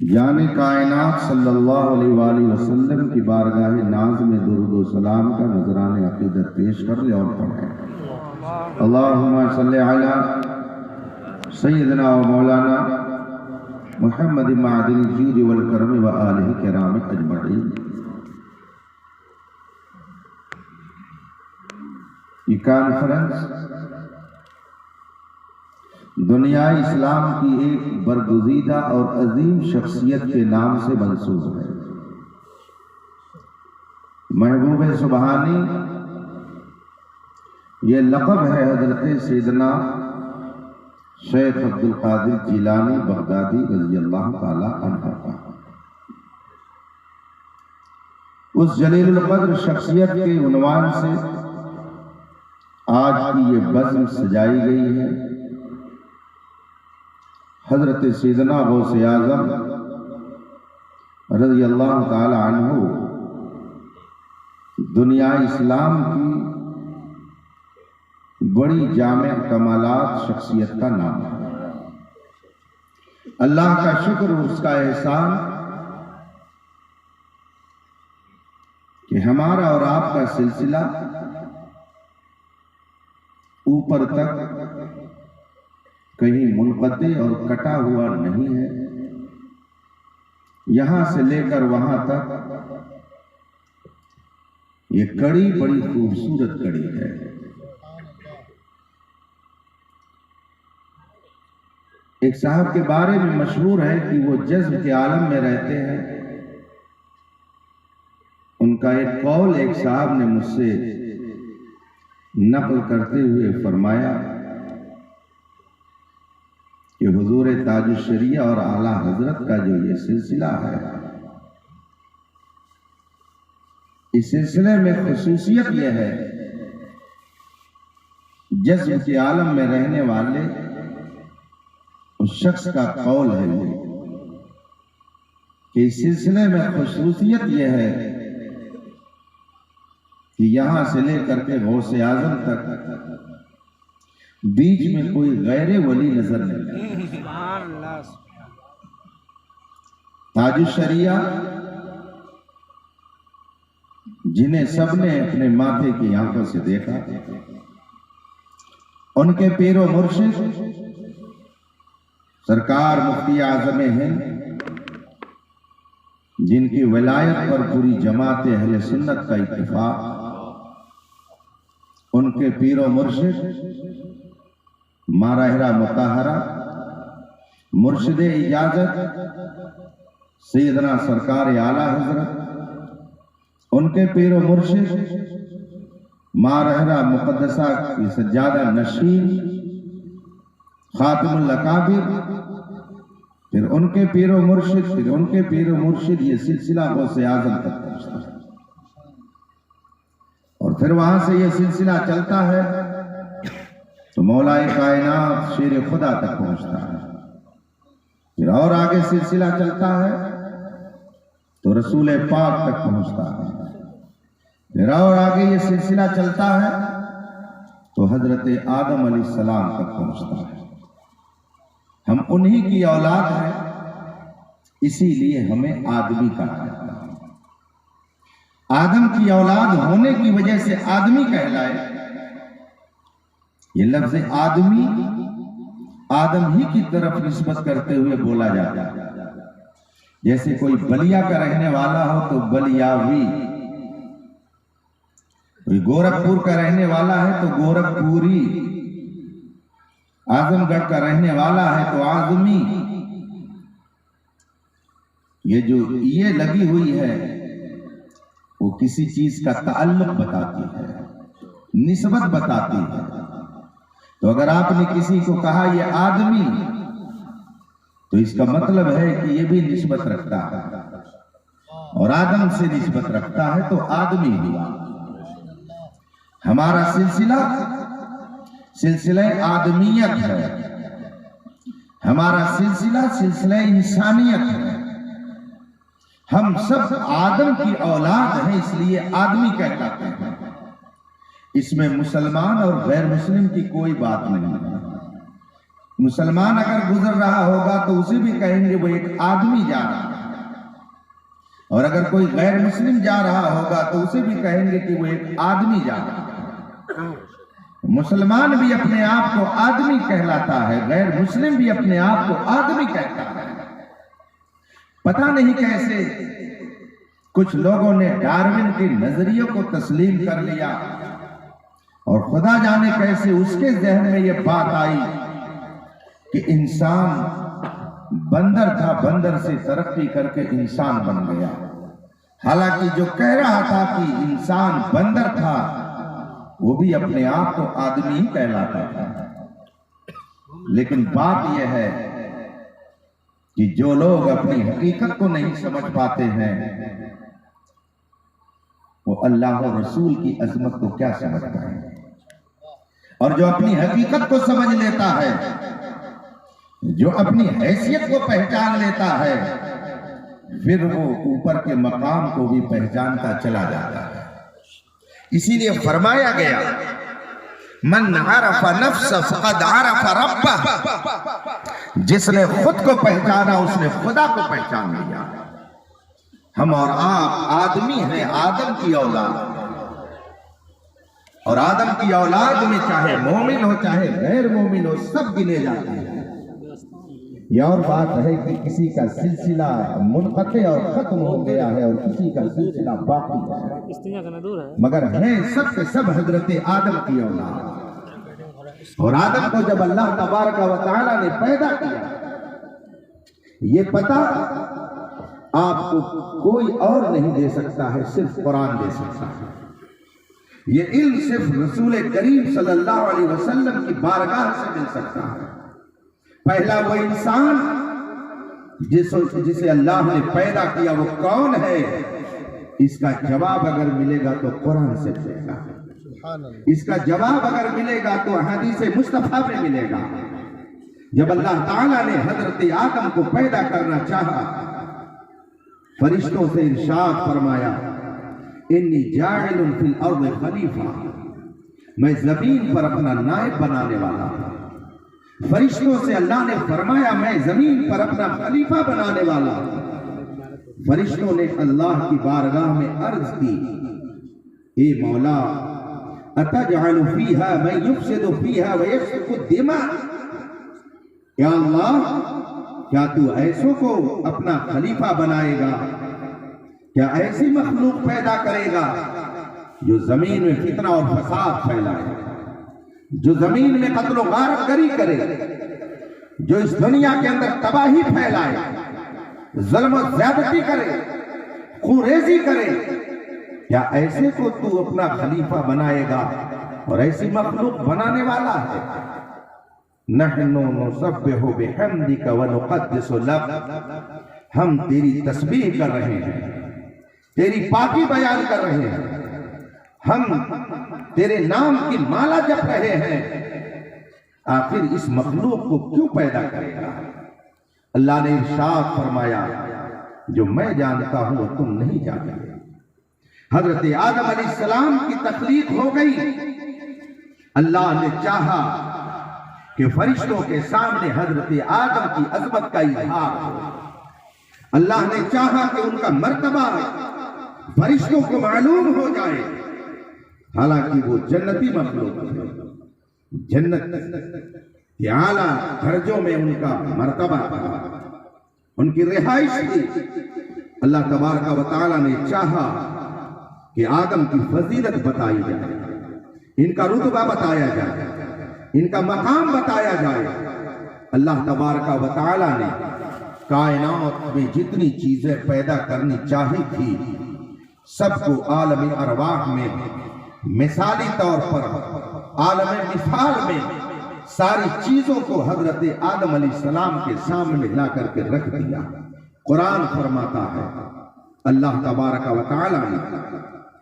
جان کائنات صلی اللہ علیہ وآلہ وسلم کی بارگاہ ناز میں درود و سلام کا نذران عقیدت پیش کر لے اور پڑھیں۔ اللہم صلی علی سیدنا و مولانا محمد معدن الجود والکرم و آلہ کرام اجمعین۔ یہ کانفرنس دنیا اسلام کی ایک برگزیدہ اور عظیم شخصیت کے نام سے منسوب ہے۔ محبوب سبحانی یہ لقب ہے حضرت سیدنا شیخ عبدالقادر جیلانی بغدادی رضی اللہ تعالی عنہ کا۔ اس جلیل القدر شخصیت کے عنوان سے آج کی یہ بزم سجائی گئی ہے۔ حضرت سیدنا غوث اعظم رضی اللہ تعالی عنہ دنیا اسلام کی بڑی جامع کمالات شخصیت کا نام ہے۔ اللہ کا شکر اور اس کا احسان کہ ہمارا اور آپ کا سلسلہ اوپر تک کہیں منقطع اور کٹا ہوا نہیں ہے، یہاں سے لے کر وہاں تک یہ کڑی بڑی خوبصورت کڑی ہے۔ ایک صاحب کے بارے میں مشہور ہے کہ وہ جذب کے عالم میں رہتے ہیں۔ ان کا ایک قول ایک صاحب نے مجھ سے نقل کرتے ہوئے فرمایا کہ حضور تاج الشریعہ اور اعلیٰ حضرت کا جو یہ سلسلہ ہے، اس سلسلے میں خصوصیت یہ ہے، جذب کے عالم میں رہنے والے اس شخص کا قول ہے یہ کہ اس سلسلے میں خصوصیت یہ ہے کہ یہاں سے لے کر کے غوث اعظم تک بیچ میں کوئی غیر ولی نظر نہیں آتا۔ تاج الشریعہ جنہیں سب نے اپنے ماتھے کی آنکھوں سے دیکھا، ان کے پیر و مرشد سرکار مفتی اعظم ہند جن کی ولایت پر پوری جماعت اہل سنت کا اتفاق، ان کے پیر و مرشد ماہرہ مطہرہ مرشد اجازت سیدنا سرکار اعلیٰ حضرت، ان کے پیر و مرشد ماہرہ مقدسہ کی سجادہ نشین خاتم الاکابر، پھر ان کے پیر و مرشد، پھر ان کے پیر و مرشد، یہ سلسلہ غوث اعظم تک پہنچتا ہے، اور پھر وہاں سے یہ سلسلہ چلتا ہے تو مولا کائنات شیر خدا تک پہنچتا ہے، پھر اور آگے سلسلہ چلتا ہے تو رسول پاک تک پہنچتا ہے، پھر اور آگے یہ سلسلہ چلتا ہے تو حضرت آدم علیہ السلام تک پہنچتا ہے۔ ہم انہی کی اولاد ہیں، اسی لیے ہمیں آدمی کہا جاتا ہے۔ آدم کی اولاد ہونے کی وجہ سے آدمی کہلائے۔ یہ لفظ آدمی آدم ہی کی طرف نسبت کرتے ہوئے بولا جاتا ہے، جیسے کوئی بلیا کا رہنے والا ہو تو بلیاوی، کوئی گورکھپور کا رہنے والا ہے تو گورکھپوری، اعظم گڑھ کا رہنے والا ہے تو آزمی۔ یہ جو یہ لگی ہوئی ہے وہ کسی چیز کا تعلق بتاتی ہے، نسبت بتاتی ہے۔ تو اگر آپ نے کسی کو کہا یہ آدمی، تو اس کا مطلب ہے کہ یہ بھی نسبت رکھتا ہے، اور آدم سے نسبت رکھتا ہے تو آدمی ہوا۔ ہمارا سلسلہ آدمیت ہے، ہمارا سلسلہ انسانیت ہے۔ ہم سب آدم کی اولاد ہیں، اس لیے آدمی کہلاتے ہیں۔ اس میں مسلمان اور غیر مسلم کی کوئی بات نہیں ہے۔ مسلمان اگر گزر رہا ہوگا تو اسے بھی کہیں گے وہ ایک آدمی جا رہا ہے، اور اگر کوئی غیر مسلم جا رہا ہوگا تو اسے بھی کہیں گے کہ وہ ایک آدمی جا رہا ہے۔ مسلمان بھی اپنے آپ کو آدمی کہلاتا ہے، غیر مسلم بھی اپنے آپ کو آدمی کہتا ہے۔ پتہ نہیں کیسے کچھ لوگوں نے ڈارون کے نظریوں کو تسلیم کر لیا، اور خدا جانے کیسے اس کے ذہن میں یہ بات آئی کہ انسان بندر تھا، بندر سے ترقی کر کے انسان بن گیا۔ حالانکہ جو کہہ رہا تھا کہ انسان بندر تھا وہ بھی اپنے آپ کو آدمی کہلاتا تھا۔ لیکن بات یہ ہے کہ جو لوگ اپنی حقیقت کو نہیں سمجھ پاتے ہیں وہ اللہ و رسول کی عظمت کو کیا سمجھ پائیں گے، اور جو اپنی حقیقت کو سمجھ لیتا ہے، جو اپنی حیثیت کو پہچان لیتا ہے، پھر وہ اوپر کے مقام کو بھی پہچانتا چلا جاتا ہے۔ اسی لیے فرمایا گیا من عرف نفسہ فقد عرف ربہ، جس نے خود کو پہچانا اس نے خدا کو پہچان لیا۔ ہم اور آپ آدمی ہیں، آدم کی اولاد، اور آدم کی اولاد میں چاہے مومن ہو چاہے غیر مومن ہو سب گنے جاتے ہیں۔ یہ اور بات ہے کہ کسی کا سلسلہ منقطع اور ختم ہو گیا ہے اور کسی کا سلسلہ باقی ہے، مگر ہیں سب کے سب حضرت آدم کی اولاد۔ اور آدم کو جب اللہ تبارک و تعالی نے پیدا کیا، یہ پتہ آپ کو کوئی اور نہیں دے سکتا ہے، صرف قرآن دے سکتا ہے۔ یہ علم صرف رسول کریم صلی اللہ علیہ وسلم کی بارگاہ سے مل سکتا ہے۔ پہلا وہ انسان جسے اللہ نے پیدا کیا وہ کون ہے، اس کا جواب اگر ملے گا تو قرآن سے ملے گا، اس کا جواب اگر ملے گا تو حدیث مصطفیٰ میں ملے گا۔ جب اللہ تعالیٰ نے حضرت آدم کو پیدا کرنا چاہا، فرشتوں سے ارشاد فرمایا انی جاعل فی الارض خلیفہ، میں زمین پر اپنا نائب بنانے والا ہوں۔ فرشتوں سے اللہ نے فرمایا میں زمین پر اپنا خلیفہ بنانے والا ہوں۔ فرشتوں نے اللہ کی بارگاہ میں عرض کی اے مولا اتجعل فیہا من یفسد فیہا ویسفک الدماء، یا اللہ کیا تو ایسوں کو اپنا خلیفہ بنائے گا، کیا ایسی مخلوق پیدا کرے گا جو زمین میں فتنہ اور فساد پھیلائے، جو زمین میں قتل و غارت گری کرے، جو اس دنیا کے اندر تباہی پھیلائے، ظلم و زیادتی کرے، خوریزی کرے، کیا ایسے کو تو اپنا خلیفہ بنائے گا اور ایسی مخلوق بنانے والا ہے؟ نحن نسبح بحمدک ونقدس لک، ہم تیری تسبیح کر رہے ہیں، تیری پاکی بیان کر رہے ہیں، ہم تیرے نام کی مالا جپ رہے ہیں، آخر اس مخلوق کو کیوں پیدا کرے گا؟ اللہ نے ارشاد فرمایا جو میں جانتا ہوں وہ تم نہیں جانتے۔ حضرت آدم علیہ السلام کی تخلیق ہو گئی، اللہ نے چاہا کہ فرشتوں کے سامنے حضرت آدم کی عظمت کا اظہار ہو، اللہ نے چاہا کہ ان کا مرتبہ فرشتوں کو معلوم ہو جائے، حالانکہ وہ جنتی مخلوق تھے، جنت کے اعلیٰ درجوں میں ان کا مرتبہ تھا، ان کی رہائش تھی۔ اللہ تبارک و تعالی نے چاہا کہ آدم کی فضیلت بتائی جائے، ان کا رتبہ بتایا جائے، ان کا مقام بتایا جائے۔ اللہ تبارک و تعالی نے کائنات میں جتنی چیزیں پیدا کرنی چاہی تھی سب کو عالم ارواح میں مثالی طور پر عالم مثال میں ساری چیزوں کو حضرت آدم علیہ السلام کے سامنے لا کر کے رکھ دیا۔ قرآن فرماتا ہے اللہ تبارک و تعالی نے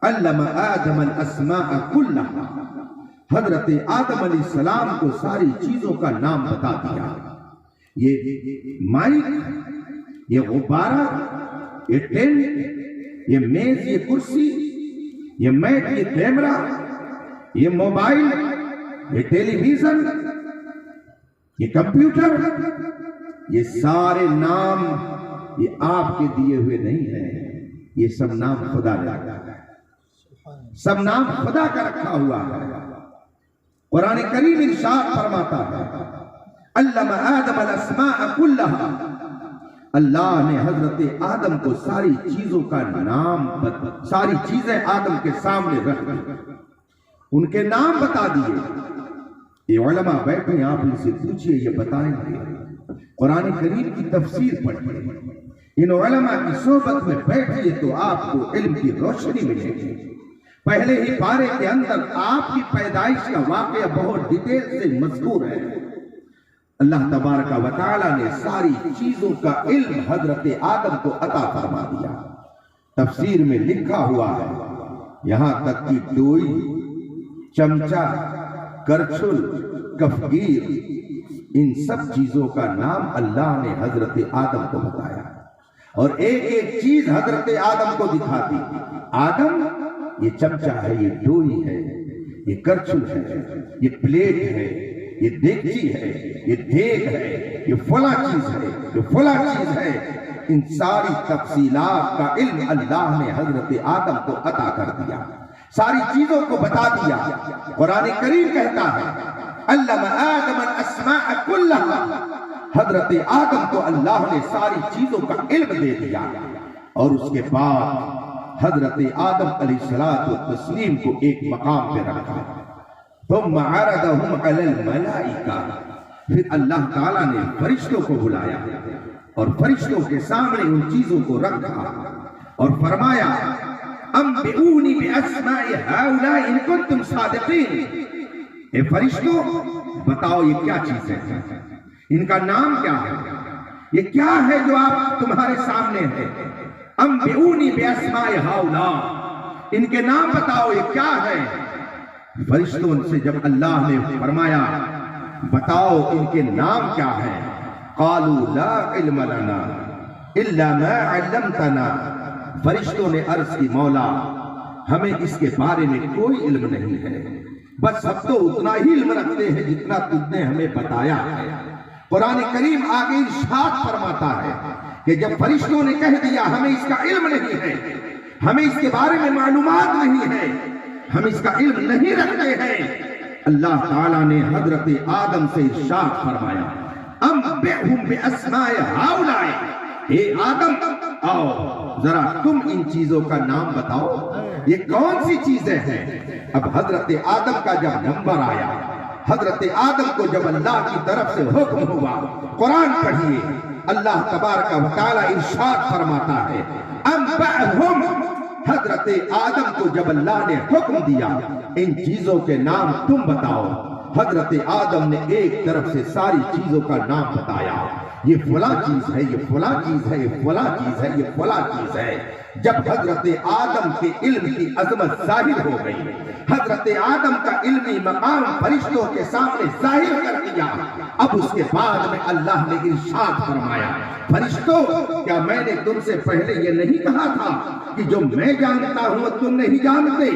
علم آدم الاسماء کلھا، حضرت آدم علیہ السلام کو ساری چیزوں کا نام بتا دیا۔ یہ مائک، یہ غبارہ، یہ ٹینٹ، یہ میز، یہ کرسی، یہ میٹ، یہ کیمرہ، یہ موبائل، یہ ٹیلی ویژن، یہ کمپیوٹر، یہ سارے نام یہ آپ کے دیے ہوئے نہیں ہیں، یہ سب نام خدا نے رکھا ہے، سب نام خدا کا رکھا ہوا ہے۔ قرآن کریم ارشاد فرماتا ہے علم آدم الاسماء کلھا، اللہ نے حضرت آدم کو ساری چیزوں کا نام ساری چیزیں آدم کے سامنے رکھ دی، ان کے نام بتا دیے۔ یہ علماء بیٹھے آپ ان سے پوچھئے، یہ بتائیں گے۔ قرآن کریم کی تفسیر پڑھیے، ان علماء کی صحبت میں بیٹھیے تو آپ کو علم کی روشنی ملے گی۔ پہلے ہی پارے کے اندر آپ کی پیدائش کا واقعہ بہت ڈیٹیل سے مذکور ہے۔ اللہ تبارک و تعالیٰ نے ساری چیزوں کا علم حضرت آدم کو عطا فرما دیا۔ تفسیر میں لکھا ہوا ہے یہاں تک کہ ڈوئی، چمچہ، کرچھل، کفگیر، ان سب چیزوں کا نام اللہ نے حضرت آدم کو بتایا اور ایک ایک چیز حضرت آدم کو دکھا دی۔ آدم، یہ چمچہ ہے، یہ ڈوئی ہے، یہ کرچھل ہے، یہ پلیٹ ہے، یہ دیگچی ہے، یہ دیگ ہے، یہ فلاں چیز ہے، یہ فلاں چیز ہے۔ ان ساری تفصیلات کا علم اللہ نے حضرت آدم کو عطا کر دیا، ساری چیزوں کو بتا دیا۔ قرآن کریم کہتا ہے علم آدم الاسماء کلھا، حضرت آدم کو اللہ نے ساری چیزوں کا علم دے دیا اور اس کے بعد حضرت آدم علیہ السلام کو ایک مقام پہ رکھا۔ ثم عرضهم علی الملائکہ، پھر اللہ تعالیٰ نے فرشتوں کو بلایا اور فرشتوں کے سامنے ان چیزوں کو رکھا اور فرمایا انبئونی باسماء ہؤلاء ان کنتم صادقین، اے فرشتوں بتاؤ یہ کیا چیز ہے، ان کا نام کیا ہے، یہ کیا ہے جو آپ تمہارے سامنے ہے۔ انبئونی باسماء ہؤلاء، ان کے نام بتاؤ یہ کیا ہے۔ فرشتوں سے جب اللہ نے فرمایا بتاؤ ان کے نام کیا ہے، قالوا لا علم لنا الا ما علمتنا، فرشتوں نے عرض کی مولا ہمیں اس کے بارے میں کوئی علم نہیں ہے، بس ہم تو اتنا ہی علم رکھتے ہیں جتنا تم نے ہمیں بتایا ہے۔ قرآن کریم آگے ارشاد فرماتا ہے کہ جب فرشتوں نے کہہ دیا ہمیں اس کا علم نہیں ہے، ہمیں اس کے بارے میں معلومات نہیں ہے، ہم اس کا علم نہیں رکھتے ہیں، اللہ تعالیٰ نے حضرت آدم سے ارشاد فرمایا انبئہم باسماء ہؤلاء، اے آدم آؤ ذرا تم ان چیزوں کا نام بتاؤ، یہ کون سی چیزیں ہیں۔ اب حضرت آدم کا جب نمبر آیا، حضرت آدم کو جب اللہ کی طرف سے حکم ہوا، قرآن پڑھیے اللہ تبارک و تعالیٰ ارشاد فرماتا ہے انبئہم، حضرت آدم کو جب اللہ نے حکم دیا ان چیزوں کے نام تم بتاؤ، حضرت آدم نے ایک طرف سے ساری چیزوں کا نام بتایا، یہ فلاں چیز ہے، یہ فلاں چیز ہے، یہ فلاں چیز ہے، یہ فلاں چیز ہے۔ جب حضرت آدم کے علم کی عظمت ظاہر ہو گئی، حضرت آدم کا علمی مقام فرشتوں کے سامنے ظاہر کر دیا، اب اس کے بعد میں اللہ نے ارشاد فرمایا فرشتوں کیا میں نے تم سے پہلے یہ نہیں کہا تھا کہ جو میں جانتا ہوں تم نہیں جانتے۔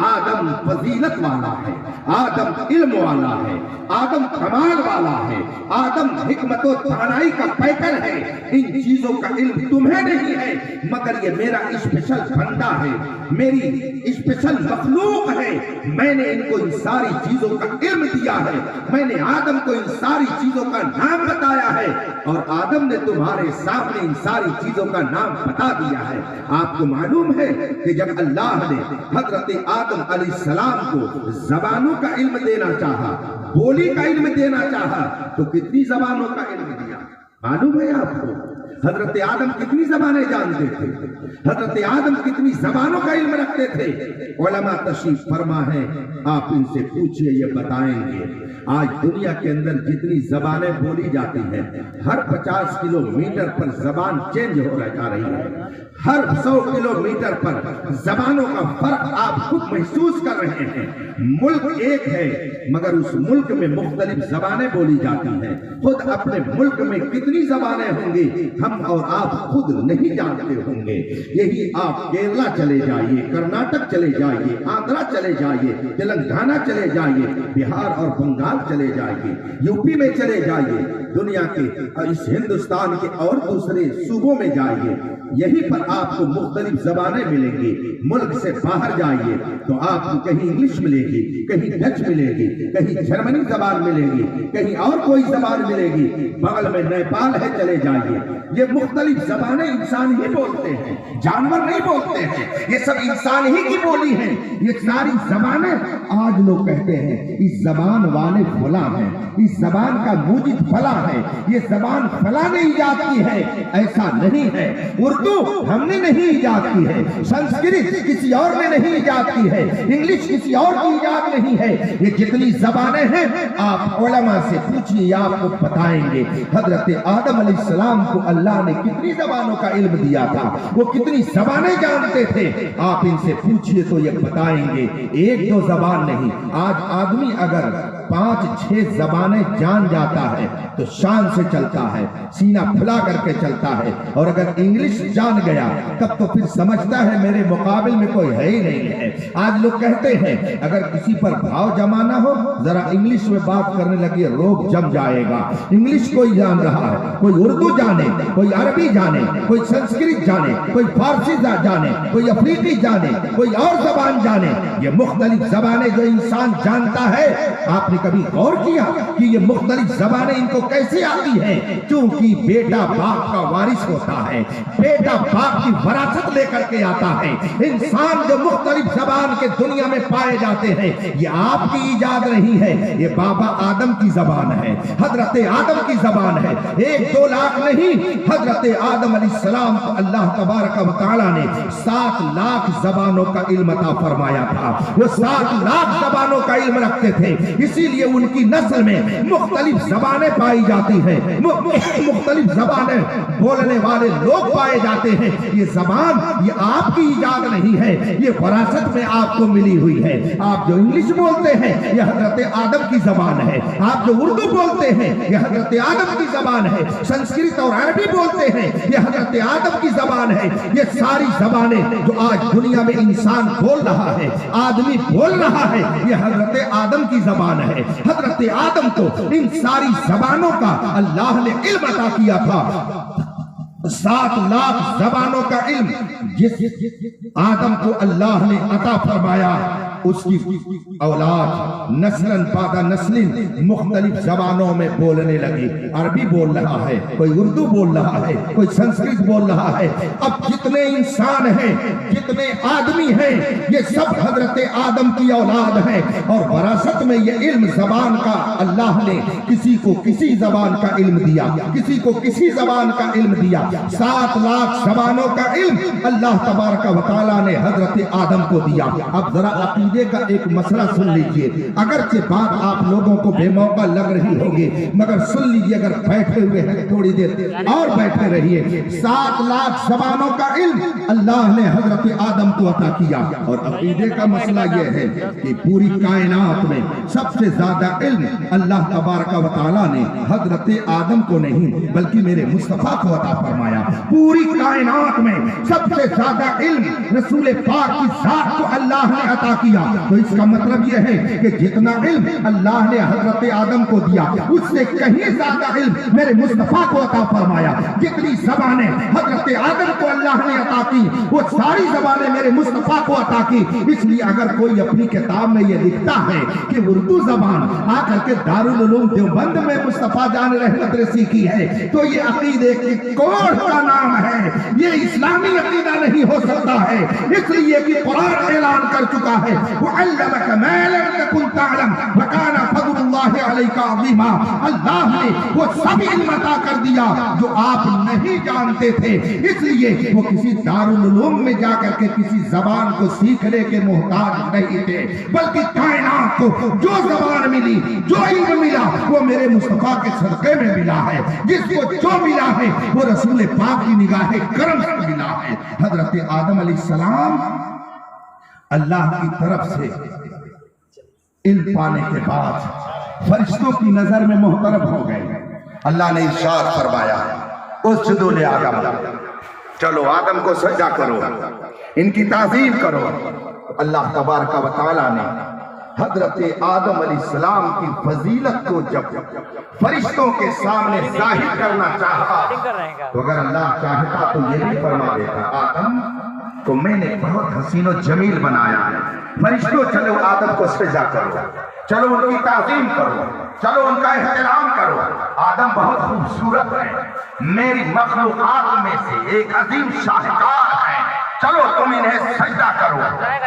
آدم فضیلت والا ہے، آدم علم والا ہے، آدم کمال والا ہے، آدم حکمت و دانائی کا پیکر ہے، ان چیزوں کا علم تمہیں نہیں ہے، مگر یہ میرا اسپیشل بندہ ہے، میری اسپیشل مخلوق ہے، میں نے ان کو ان ساری چیزوں کا علم دیا ہے، میں نے آدم کو ان ساری چیزوں کا نام بتایا ہے اور آدم نے تمہارے سامنے ان ساری چیزوں کا نام بتا دیا ہے۔ آپ کو معلوم ہے کہ جب اللہ نے حضرت آدم علیہ السلام کو زبانوں کا علم دینا چاہا، بولی کا علم دینا چاہا تو کتنی زبانوں کا علم دیا معلوم ہے آپ کو؟ حضرت آدم کتنی زبانیں جانتے تھے، حضرت آدم کتنی زبانوں کا علم رکھتے تھے۔ علماء تشریف فرما ہے، آپ ان سے پوچھئے یہ بتائیں گے۔ آج دنیا کے اندر جتنی زبانیں بولی جاتی ہیں، ہر 50 کلومیٹر پر زبان چینج ہو جا رہی ہے، ہر 100 کلومیٹر پر زبانوں کا فرق آپ خود محسوس کر رہے ہیں۔ ملک ایک ہے مگر اس ملک میں مختلف زبانیں بولی جاتی ہیں، خود اپنے ملک میں کتنی زبانیں ہوں گی ہم ہم اور آپ خود نہیں جانتے ہوں گے۔ یہی آپ کیرلا چلے جائیے، کرناٹک چلے جائیے، آندھرا چلے جائیے، تلنگانہ چلے جائیے، بہار اور بنگال چلے جائیے، یو پی میں چلے جائیے، دنیا کے اس ہندوستان کے اور دوسرے صوبوں میں جائیے، یہیں پر آپ کو مختلف زبانیں ملیں گی۔ ملک سے باہر جائیے تو آپ کو کہیں انگلش ملے گی، کہیں ڈچ ملے گی، کہیں جرمنی زبان ملے گی، کہیں اور کوئی زبان ملے گی، بغل میں نیپال ہے چلے جائیے۔ یہ مختلف زبانیں انسان ہی بولتے ہیں، جانور نہیں بولتے ہیں، یہ سب انسان ہی کی بولی ہے۔ یہ ساری زبانیں آج لوگ کہتے ہیں اس زبان والے فلاں ہیں، اس زبان کا موجد فلاں ہے، یہ زبان فلاں نے ایجاد کی ہے۔ ایسا نہیں ہے۔ اردو ہم نے نہیں ایجاد کی ہے، سنسکرت کسی اور نے نہیں ایجاد کی ہے، انگلش کسی اور کی ایجاد نہیں ہے۔ یہ جتنی زبانیں ہیں آپ علماء سے پوچھیے، آپ کو بتائیں گے حضرت آدم علیہ السلام کو اللہ نے کتنی زبانوں کا علم دیا تھا، وہ کتنی زبانیں جانتے تھے۔ آپ ان سے پوچھیے تو یہ بتائیں گے ایک دو زبان نہیں۔ آج آدمی اگر 5-6 زبانیں جان جاتا ہے تو شان سے چلتا ہے، سینہ پھلا کر کے چلتا ہے، اور اگر انگلش جان گیا تب تو پھر سمجھتا ہے میرے مقابل میں کوئی ہے ہی نہیں ہے۔ آج لوگ کہتے ہیں اگر کسی پر بھاؤ جمانا ہو ذرا انگلش میں بات کرنے لگی روب جم جائے گا۔ انگلش کوئی جان رہا ہے، کوئی اردو جانے، کوئی عربی جانے، کوئی سنسکرت جانے، کوئی فارسی جانے، کوئی افریقی جانے، کوئی اور زبان جانے۔ یہ مختلف زبانیں جو انسان جانتا ہے، آپ نے کبھی غور کیا کہ یہ مختلف زبانیں ان کو کیسے آتی ہیں؟ کیونکہ بیٹا باپ کا وارث ہوتا ہے، بیٹا باپ کی وراثت لے کر کے آتا ہے۔ انسان جو مختلف زبان کے دنیا میں پائے جاتے ہیں یہ آپ کی ایجاد نہیں ہے، یہ بابا آدم کی زبان ہے، حضرت آدم کی زبان ہے۔ 1-2 لاکھ نہیں، حضرت آدم علیہ السلام کو اللہ تبارک و تعالی نے 7 لاکھ زبانوں کا علم عطا فرمایا تھا۔ وہ 7 لاکھ زبانوں کا علم رکھتے تھے، اسی لیے ان کی نسل میں مختلف زبانیں پائی جاتی ہیں، مختلف زبانیں بولنے والے لوگ پائے جاتے ہیں۔ یہ زبان یہ آپ کی ایجاد نہیں ہے، یہ وراثت میں آپ کو ملی ہوئی ہے۔ آپ جو انگلش بولتے ہیں یہ حضرت آدم کی زبان ہے، آپ جو اردو بولتے ہیں یہ حضرت آدم کی زبان ہے، سنسکرت اور عربی بولتے ہیں یہ حضرت آدم کی زبان ہے۔ یہ ساری زبانیں جو آج دنیا میں انسان بول رہا ہے، آدمی بول رہا ہے، یہ حضرت آدم کی زبان ہے۔ حضرت آدم کو ان ساری زبانوں کا اللہ نے علم عطا کیا تھا۔ 7 لاکھ زبانوں کا علم جس آدم کو اللہ نے عطا فرمایا، اس کی اولاد نسلاً بعد نسل مختلف زبانوں میں بولنے لگی۔ عربی بول رہا ہے، کوئی اردو بول رہا ہے، کوئی سنسکرت بول رہا ہے۔ اب جتنے انسان ہیں، جتنے آدمی ہیں، یہ سب حضرت آدم کی اولاد ہیں، اور وراثت میں یہ علم زبان کا اللہ نے کسی کو کسی زبان کا علم دیا، کسی کو کسی زبان کا علم دیا۔ 7 لاکھ زبانوں کا علم اللہ تبارک و تعالیٰ نے حضرت آدم کو دیا۔ اب ذرا عقیدے کا ایک مسئلہ سن لیجئے، اگرچہ بات آپ لوگوں کو بے موقع لگ رہی ہوگی مگر سن لیجئے، اگر بیٹھے ہوئے ہیں تھوڑی دیر اور بیٹھے رہیے۔ 7 لاکھ زبانوں کا علم اللہ نے حضرت آدم کو عطا کیا، اور عقیدے کا مسئلہ یہ ہے کہ پوری کائنات میں سب سے زیادہ علم اللہ تبارک و تعالیٰ نے حضرت آدم کو نہیں بلکہ میرے مصطفیٰ کو عطا فرمایا۔ پوری کائنات میں سب سے زیادہ علم رسول پاک کی ذات کو اللہ نے عطا کیا، تو اس کا مطلب یہ ہے کہ جتنا علم اللہ نے حضرت آدم کو دیا اس سے کہیں زیادہ علم میرے مصطفیٰ کو عطا فرمایا۔ جتنی زبانیں حضرت آدم کو اللہ نے عطا کی وہ ساری زبانیں میرے مصطفیٰ کو عطا کی۔ اس لیے اگر کوئی اپنی کتاب میں یہ لکھتا ہے کہ اردو زبان آ کر کے دارالعلوم دیوبند میں مصطفیٰ جان رحمت نے سیکھی ہے تو یہ عقیدے کی کوڑ کا نام ہے، یہ اسلامی عقیدہ نہیں ہو سکتا ہے، اس لیے کہ قرآن اعلان کر چکا ہے وَعَلَّمَكَ مَا لَمْ تَكُنْ تَعْلَمْ وَكَانَ فَضْلُ اللَّهِ عَلَيْكَ عَظِيمًا۔ اللہ نے وہ سب علم عطا کر دیا جو آپ نہیں جانتے تھے، اس لیے وہ کسی دارالعلوم میں جا کر کے کسی زبان کو سیکھنے کے محتاج نہیں تھے، بلکہ کائنات کو جو زبان ملی، جو علم ملا وہ میرے مصطفیٰ کے صدقے میں ملا ہے۔ جس کو جو ملا ہے وہ رسول پاک کی نگاہ کرم سے ملا ہے۔ حضرت آدم علیہ السلام اللہ کی طرف سے علم پانے کے بعد فرشتوں کی نظر میں محترم ہو گئے۔ اللہ نے ارشاد فرمایا اسجدوا لآدم، چلو آدم کو سجدہ کرو، ان کی تعظیم کرو۔ اللہ تبارک و تعالیٰ نے حضرت آدم علیہ السلام کی فضیلت کو جب فرشتوں کے سامنے ظاہر کرنا چاہا تو اگر اللہ چاہتا تو یہ بھی فرما دیتا، آدم تو میں نے بہت حسین و جمیل بنایا ہے، فرشتوں چلو آدم کو سجدہ کرو، چلو ان کی تعظیم کرو، چلو ان کا احترام کرو، آدم بہت خوبصورت ہے، میری مخلوقات میں سے ایک عظیم شاہکار ہے، چلو تم انہیں سجدہ کرو،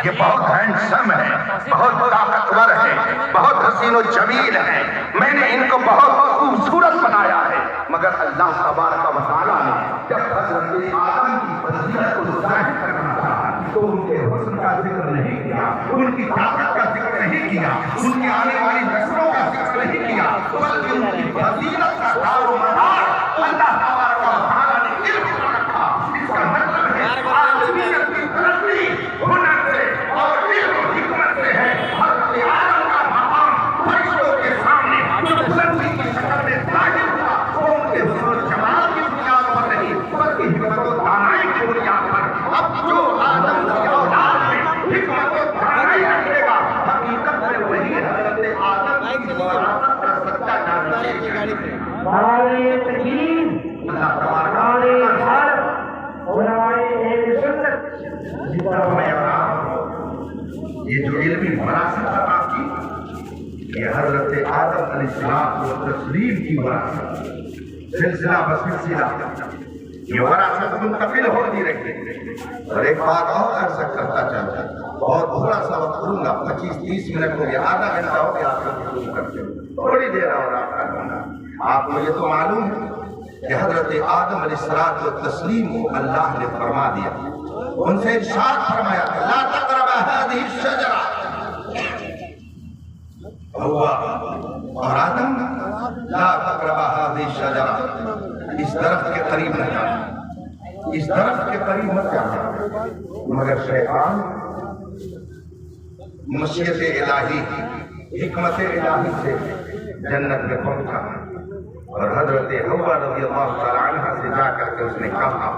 یہ بہت ہینڈسم ہے، بہت طاقتور ہے، بہت حسین و جمیل ہے، میں نے ان کو بہت خوبصورت بنایا ہے۔ مگر اللہ تبارک و تعالیٰ نے جب حضرت آدم کی فضیلت کو ظاہر کرنا چاہا تو ان کے حسن کا ذکر نہیں کیا، ان کی طاقت کا ذکر نہیں کیا، ان کی آنے والی نسلوں کا ذکر نہیں کیا، بلکہ ان کی فضیلت کا دار و مدار اللہ تبارک و تعالیٰ نے علم پر رکھا۔ اس کا مطلب ہے آدمیت کی ترقی ہنر سے اور علم و حکمت سے ہے۔ حضرت آدم کا مقام فرشتوں کے سامنے جو بلندی کی شکل میں ظاہر ہوا وہ ان کے حسن و جمال کی بنیاد پر نہیں بلکہ حکمت و دانائی کی بنیاد پر۔ اب جو آدم کی اولاد میں حکمت و دانائی رکھے گا حقیقت میں وہی حضرت آدم کی وراثت کا سچا جاننے ہے۔ نعرہ تکبیر، نعرہ حق، علماء اہل سنت یہ جو علمی وراثت عطا کی یہ حضرت آدم علیہ السلام کو تسلیم کی وراثت، سلسلہ بسلسلہ یہ وراثت منتقل ہوتی رہی۔ اور ایک بات اور عرض کرتا چلتا، بہت تھوڑا سا وقت کروں گا، 25-30 منٹ ہو گیا، آدھا گھنٹہ ہو گیا آپ کو شروع کرتے ہوئے، تھوڑی دیر اور آپ کو یہ تو معلوم ہے کہ حضرت آدم علیہ السلام کو تسلیم کو اللہ نے فرما دیا، ان سے ارشاد فرمایا کہ لا تقربا هذه الشجرہ، ہوا اور آدم لا تقربا هذه الشجرہ، اس درخت کے قریب نہ جانا، اس درخت کے قریب مت جانا۔ مگر شیطان مشیت الہی حکمت الہی سے جنت میں پہنچا اور حضرت حوا رضی اللہ تعالی عنہ سے جا کر کے اس نے کہا،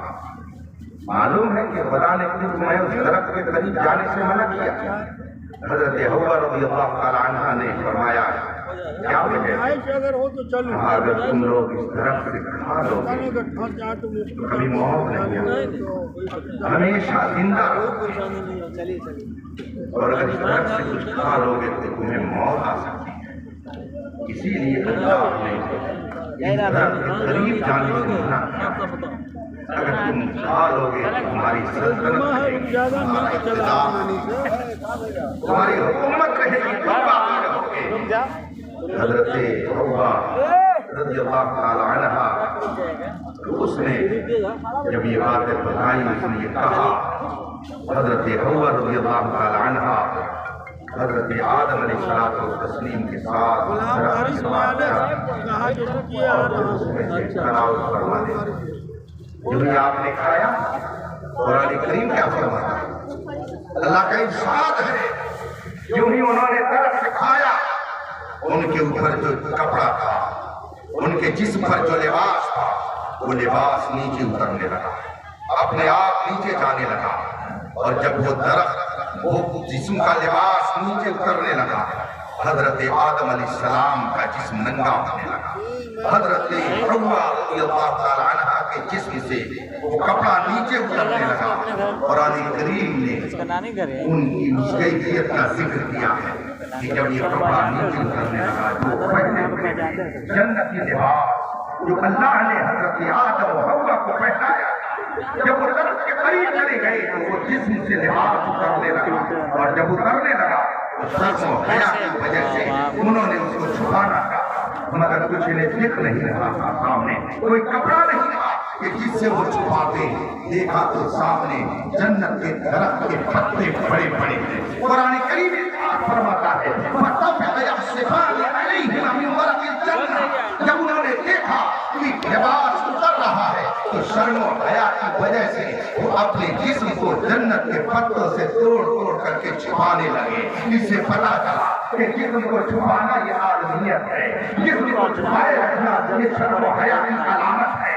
معلوم ہے کہ خدا نے میں اس درخت کے قریب جانے سے منع کیا۔ حضرت حوا رضی اللہ تعالی عنہ نے فرمایا کیا وجہ ہے؟ اگر تم لوگ اس درخت سے کھا لو گے تو کبھی موت نہیں آئے، ہمیشہ زندہ رہو گے، اور اگر اس درخت سے کچھ کھا لو گے تو تمہیں موت آ سکتی ہے۔ اسی لیے اللہ نے اس درخت کے قریب جانے سے منع کیا۔ اگر تم کھا لو گے تو تمہاری سلطنت رہے گی، تمہارا اقتدار رہے گی، تمہاری حکومت رہے گی، تم باقی رہو گے۔ حضرت حوا رضی اللہ تعالی عنہ اس نے جب یہ باتیں بتائی اس نے یہ کہا، حضرت حوا رضی اللہ تعالی عنہ حضرت آدم علیہ السلام کو تسلیم کے ساتھ درخت کے پاس جاتے اور اس میں سے تناول فرما دیتے۔ جو بھی آپ نے کھایا، قرآن کریم کیا فرماتا ہے؟ اللہ کا ارشاد ہے جو بھی انہوں نے درخت سے کھایا ان کے اوپر جو کپڑا تھا، ان کے جسم پر جو لباس تھا وہ لباس نیچے اترنے لگا، اپنے آپ نیچے جانے لگا، اور جب وہ درخت وہ جسم کا لباس نیچے اترنے لگا حضرت آدم علیہ السلام کا جسم ننگا ہونے لگا۔ حضرت حوا رضی اللہ تعالی عنہ کے جسم سے وہ کپڑا نیچے اترنے لگا۔ قرآن کریم نے ان کی اس کیفیت کا ذکر کیا ہے کہ جب یہ کپڑا نیچے اترنے لگا جو پہنے جنتی لباس جو اللہ نے حضرت آدم و حوا کو پہنایا، جب وہ درخت کے قریب چلے گئے تو وہ جسم سے لباس اترنے لگا، اور جب اترنے لگا شرم و حیا کی وجہ سے انہوں نے اس کو چھپانا چاہا، مگر کچھ انہیں دکھ نہیں رہا تھا، سامنے کوئی کپڑا نہیں تھا کہ جس سے وہ چھپاتے۔ دیکھا تو سامنے جنت کے درخت کے پتے بڑے بڑے تھے۔ قرآن کریم فرماتا ہے فَتَفِقَ يَحْسِفَانِ عَلَيْهِمَا مِنْ وَرَقِ الْجَنَّةِ، جب انہوں نے دیکھا کہ لباس اتر رہا ہے تو شرم و حیا کی وجہ سے وہ اپنے جسم کو جنت کے پتوں سے توڑ توڑ کر کے چھپانے لگے۔ اس سے پتا چلا کہ جسم کو چھپانا یہ آدمیت ہے، جسم کو چھپائے رکھنا یہ شرم و حیا کی علامت ہے۔